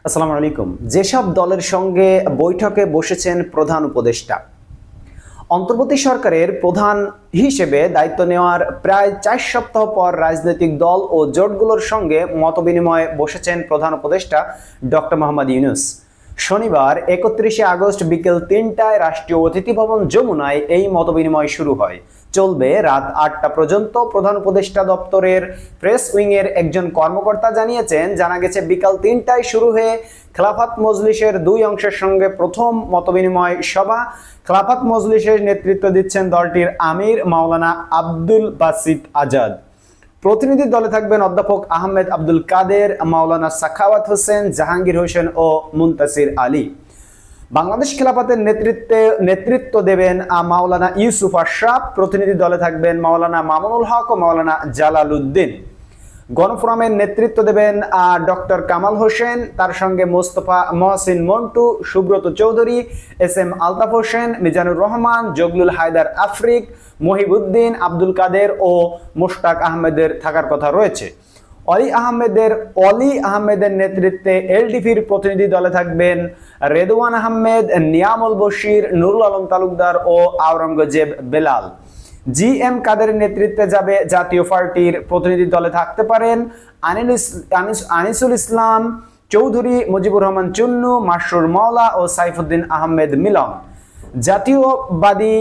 আসসালামু আলাইকুম। যেসব দলের সঙ্গে বৈঠকে বসেছেন প্রধান উপদেষ্টা, অন্তর্বর্তী সরকারের প্রধান হিসেবে দায়িত্ব নেওয়ার প্রায় 4 সপ্তাহ পর রাজনৈতিক দল ও জোটগুলোর সঙ্গে মতবিনিময়ে বসেছেন প্রধান উপদেষ্টা ডক্টর মোহাম্মদ ইউনূস। শনিবার 31শে আগস্ট বিকেল 3টায় রাষ্ট্রীয় অতিথি ভবন যমুনায় এই মতবিনিময় শুরু হয়। চলবে রাত 8টা পর্যন্ত। প্রধান উপদেষ্টা দপ্তরের প্রেস উইংয়ের একজন কর্মকর্তা জানিয়েছেন, জানা গেছে বিকাল 3টায় শুরু হয়ে খেলাফত মজলিসের দুই অংশের সঙ্গে প্রথম মতবিনিময় সভা। খেলাফত মজলিসের নেতৃত্ব দিচ্ছেন দলটির আমির মাওলানা আব্দুল বাসিত আজাদ। প্রতিনিধি দলে থাকবেন অধ্যাপক আহমেদ আব্দুল কাদের, মাওলানা সাখাওয়াত হোসেন, জাহাঙ্গীর হোসেন ও মুনতাসির আলী। বাংলাদেশ খেলাফতের নেতৃত্ব দেবেন মাওলানা ইউসুফ আশরাফ। প্রতিনিধি দলে থাকবেন মাওলানা মামুনুল হক ও মাওলানা জালাল উদ্দিন। গণফোরামের নেতৃত্ব দেবেন ডক্টর কামাল হোসেন, তার সঙ্গে মোস্তফা মহসিন মন্টু, সুব্রত চৌধুরী, এস.এম. আলতাফ হোসেন, মিজানুর রহমান, জগলুল হায়দার আফ্রিক, মহিবউদ্দিন, আব্দুল কাদের ও মোশতাক আহমেদের থাকার কথা রয়েছে। অলি আহমেদের নেতৃত্বে এলডিপির প্রতিনিধি দলে থাকবেন রেদওয়ান আহমেদ, নিয়ামুল বশির, নুরুল আলম তালুকদার ও আওরঙ্গজেব বেলাল। জি.এম. কাদেরের নেতৃত্বে যাবে জাতীয় পার্টির প্রতিনিধি দলে থাকতে পারেন আনিসুল ইসলাম চৌধুরী, মুজিবুর রহমান চুন্নু, মাসরুর মাওলা ও সাইফুদ্দিন আহমেদ মিলন। জাতীয়বাদী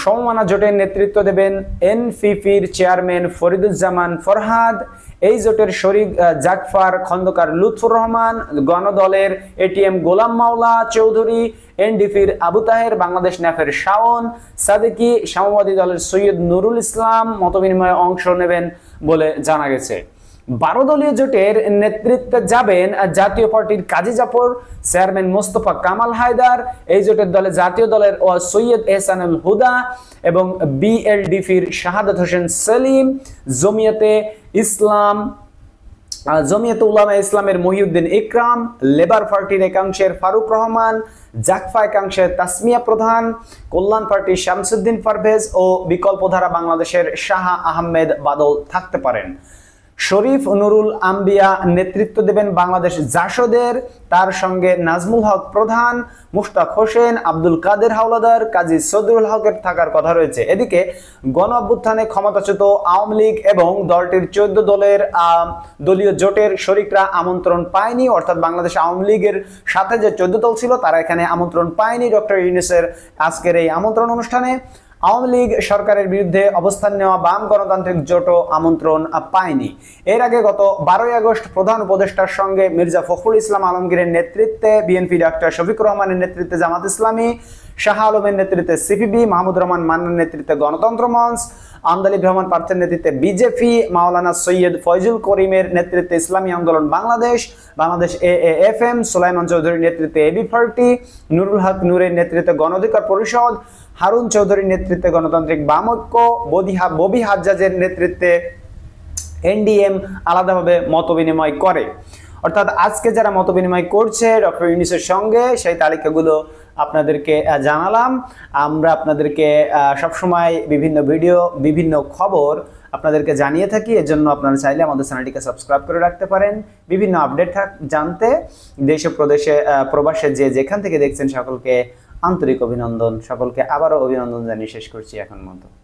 সমমনা জোটের নেতৃত্ব দেবেন এনপিপির চেয়ারম্যান ফরিদুজ্জামান ফরহাদ। এই জোটের শরীক জাকফার খন্দকার লুৎফুর রহমান, গণদলের এটিএম গোলাম মাওলা চৌধুরী, এনডিপির আবু তাহের, বাংলাদেশ ন্যাফের শাওন সাদেকি, সাম্যবাদী দলের সৈয়দ নুরুল ইসলাম মতবিনিময়ে অংশ নেবেন বলে জানা গেছে। 12 দলীয় জোটের নেতৃত্বে যাবেন জাতীয় পার্টির কাজী জাফর, চেয়ারম্যান মোস্তফা কামাল হায়দার। এই জোটের দলে জাতীয় দলের সৈয়দ এহসানুল হুদা এবং বিএলডিপির শাহাদাত হোসেন সেলিম, জমিয়তে উলামা ইসলামের মহিউদ্দিন ইকরাম, লেবার পার্টির একাংশের ফারুক রহমান, জাকফা একাংশের তাসমিয়া প্রধান, কল্যাণ পার্টির শামসুদ্দিন পারভেজ ও বিকল্পধারা বাংলাদেশের শাহ আহমেদ বাদল থাকতে পারেন। শরীফ নুরুল আম্বিয়া নেতৃত্ব দেবেন বাংলাদেশ জাসদের, তার সঙ্গে নাজমুল হক প্রধান, মুশতাক হোসেন, আব্দুল কাদের হাওলাদার, কাজী সদরুল হকের থাকার কথা রয়েছে। এদিকে গণ অভ্যুত্থানে ক্ষমতাচ্যুত আওয়ামী লীগ এবং দলটির 14 দলীয় জোটের শরিকরা আমন্ত্রণ পায়নি, অর্থাৎ বাংলাদেশ আওয়ামী লীগের সাথে যে 14 দল ছিল তারা এখানে আমন্ত্রণ পায়নি ডক্টর ইউনূসের আজকের এই আমন্ত্রণ অনুষ্ঠানে। আওয়ামী লীগ সরকারের বিরুদ্ধে অবস্থান নেওয়া বাম গণতান্ত্রিক জোটও আমন্ত্রণ পায়নি। এর আগে গত 12ই আগস্ট প্রধান উপদেষ্টার সঙ্গে মির্জা ফখরুল ইসলাম আলমগীরের নেতৃত্বে বিএনপি, ডক্টর শফিকুর রহমানের নেতৃত্বে জামাত ইসলামী, শাহ আলমের নেতৃত্বে সিপিবি, মাহমুদ রহমান মান্নার নেতৃত্বে গণতন্ত্র মঞ্চ, আমদালিব রহমান পার্থের নেতৃত্বে বিজেপি, মাওলানা সৈয়দ ফয়জুল করিমের নেতৃত্বে ইসলামী আন্দোলন বাংলাদেশ এএএফএম, সুলাইমান চৌধুরীর নেতৃত্বে এবি পার্টি, নুরুল হক নূরের নেতৃত্বে গণ অধিকার পরিষদ, হারুন চৌধুরীর নেতৃত্বে গণতান্ত্রিক বাম ঐক্য, ববি হাজ্জাজের নেতৃত্বে এনডিএম আলাদাভাবে মতবিনিময় করে। অর্থাৎ আজকে যারা মতবিনিময় করছে ডক্টর ইউনূসের সঙ্গে, সেই তালিকাগুলো আপনাদেরকে জানালাম। আমরা আপনাদেরকে সবসময় বিভিন্ন ভিডিও, বিভিন্ন খবর আপনাদেরকে জানিয়ে থাকি। এর জন্য আপনারা চাইলে আমাদের চ্যানেলটিকে সাবস্ক্রাইব করে রাখতে পারেন। বিভিন্ন আপডেট জানতে দেশ ও প্রবাসে যেখান থেকে দেখছেন সকলকে আন্তরিক অভিনন্দন। সকলকে আবারও অভিনন্দন জানিয়ে শেষ করছি এখন মতো।